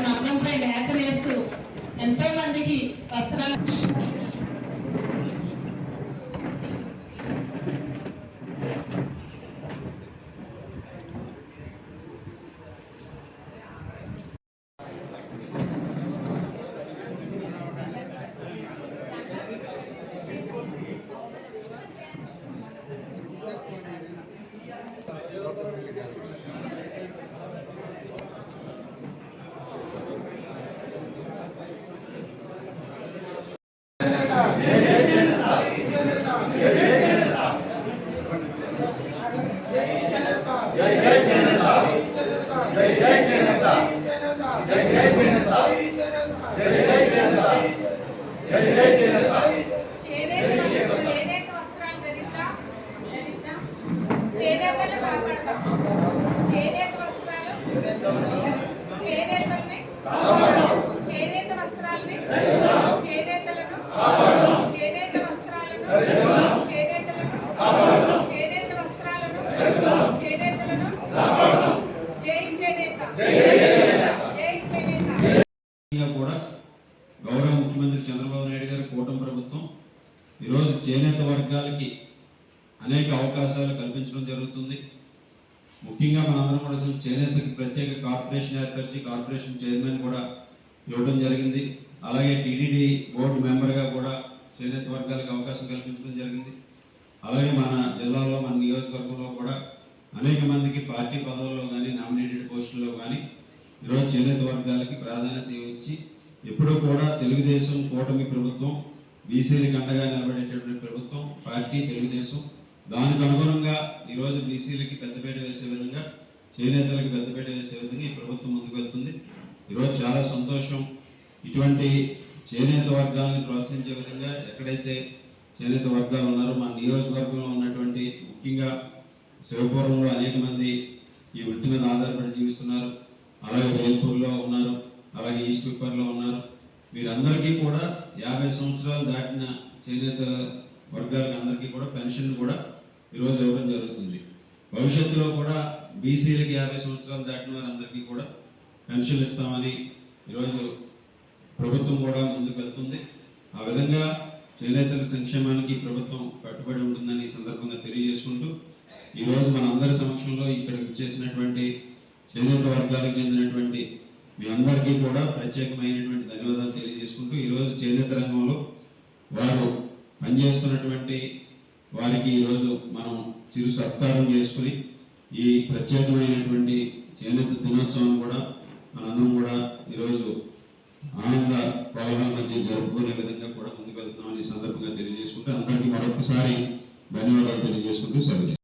మగ్నంపై లేఖ వేస్తూ ఎంతో మందికి వస్త్రాలు కూడా గౌరవ ముఖ్యమంత్రి చంద్రబాబు నాయుడు గారి కూటమి ప్రభుత్వం ఈరోజు చేనేత వర్గాలకి అనేక అవకాశాలు కల్పించడం జరుగుతుంది. ముఖ్యంగా మనందరం కూడా చేనేతకి ప్రత్యేక కార్పొరేషన్ ఏర్పరిచి కార్పొరేషన్ చైర్మన్ కూడా ఇవ్వడం జరిగింది. అలాగే టీటీడీ బోర్డు మెంబర్గా కూడా చేనేత వర్గాలకు అవకాశం కల్పించడం జరిగింది. అలాగే మన జిల్లాలో మన నియోజకవర్గంలో కూడా అనేక మందికి పార్టీ పదవుల్లో కానీ నామినేటెడ్ పోస్టుల్లో కానీ ఈరోజు చేనేత వర్గాలకి ప్రాధాన్యత ఇచ్చి ఎప్పుడూ కూడా తెలుగుదేశం కూటమి ప్రభుత్వం బీసీలకు అండగా నిలబడేటటువంటి ప్రభుత్వం పార్టీ తెలుగుదేశం. దానికి అనుగుణంగా ఈరోజు బీసీలకి పెద్దపీట వేసే విధంగా చేనేతలకు పెద్దపీట వేసే విధంగా ఈ ప్రభుత్వం ముందుకు వెళ్తుంది. ఈరోజు చాలా సంతోషం. ఇటువంటి చేనేత వర్గాలను ప్రోత్సహించే విధంగా ఎక్కడైతే చేనేత వర్గాలు ఉన్నారో మన నియోజకవర్గంలో ఉన్నటువంటి ముఖ్యంగా శివపురంలో అనేక మంది ఈ వృత్తి మీద ఆధారపడి జీవిస్తున్నారు. అలాగే వేల్పూర్లో ఉన్నారు, అలాగే ఈస్ట్ విప్పర్లో ఉన్నారు. వీరందరికీ కూడా 50 సంవత్సరాలు దాటిన చేనేత వర్గాలకు అందరికీ కూడా పెన్షన్ కూడా ఈరోజు ఇవ్వడం జరుగుతుంది. భవిష్యత్తులో కూడా బీసీలకి 50 సంవత్సరాలు దాటిన వారందరికీ కూడా పెన్షన్ ఇస్తామని ఈరోజు ప్రభుత్వం కూడా ముందుకు వెళ్తుంది. ఆ విధంగా చేనేతల సంక్షేమానికి ప్రభుత్వం కట్టుబడి ఉంటుందని ఈ సందర్భంగా తెలియజేసుకుంటూ ఈరోజు మన అందరి సమక్షంలో ఇక్కడికి చేసినటువంటి చేనేత వర్గాలకు చెందినటువంటి మీ అందరికీ కూడా ప్రత్యేకమైనటువంటి ధన్యవాదాలు తెలియజేసుకుంటూ ఈరోజు చేనేత రంగంలో వారు పనిచేస్తున్నటువంటి వారికి ఈరోజు మనం చిరు సత్కారం చేసుకుని ఈ ప్రత్యేకమైనటువంటి చేనేత దినోత్సవం కూడా మనందరం కూడా ఈరోజు ఆనంద కోలాహల మధ్య జరుపుకునే విధంగా కూడా ముందుకు వెళ్తున్నామని ఈ సందర్భంగా తెలియజేసుకుంటూ అందరికీ మరొకసారి ధన్యవాదాలు తెలియజేసుకుంటూ సెలవు.